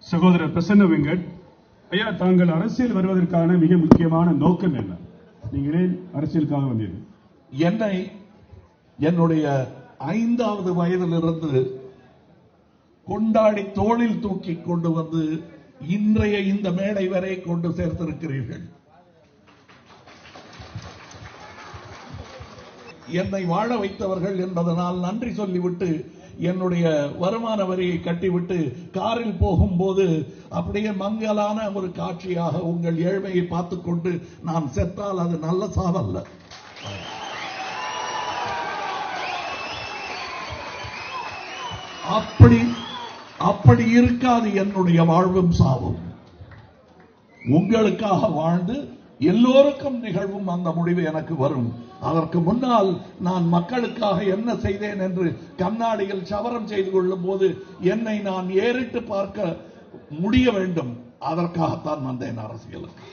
சகோதரர் பிரசன்ன வெங்கட், ஐயா, தாங்கள் அரசியல் வருவதற்கான மிக முக்கியமான நோக்கம் என்ன? நீங்களே அரசியலுக்காக வந்தீர்கள். என்னை என்னுடைய 5வது வயதிலிருந்து கொண்டாடி தோளில் தூக்கி கொண்டு வந்து இன்றைய இந்த மேடை வரை கொண்டு சேர்த்திருக்கிறீர்கள். என்னை வாழ வைத்தவர்கள் என்பதனால் நன்றி சொல்லிவிட்டு என்னுடைய வருமான வரியை கட்டிவிட்டு காரில் போகும்போது அப்படியே மங்கலான ஒரு காட்சியாக உங்கள் ஏழ்மையை பார்த்துக் கொண்டு நான் செத்தால் அது நல்ல சாவல்ல. அப்படி இருக்காது என்னுடைய வாழ்வும் சாவும். உங்களுக்காக வாழ்ந்து எல்லோருக்கும் நிகழ்வும் அந்த முடிவு எனக்கு வரும். அதற்கு முன்னால் நான் மக்களுக்காக என்ன செய்தேன் என்று கண்ணாடியில் சவரம் செய்து கொள்ளும் போது என்னை நான் ஏறிட்டு பார்க்க முடிய வேண்டும். அதற்காகத்தான் வந்தேன் அரசியலுக்கு.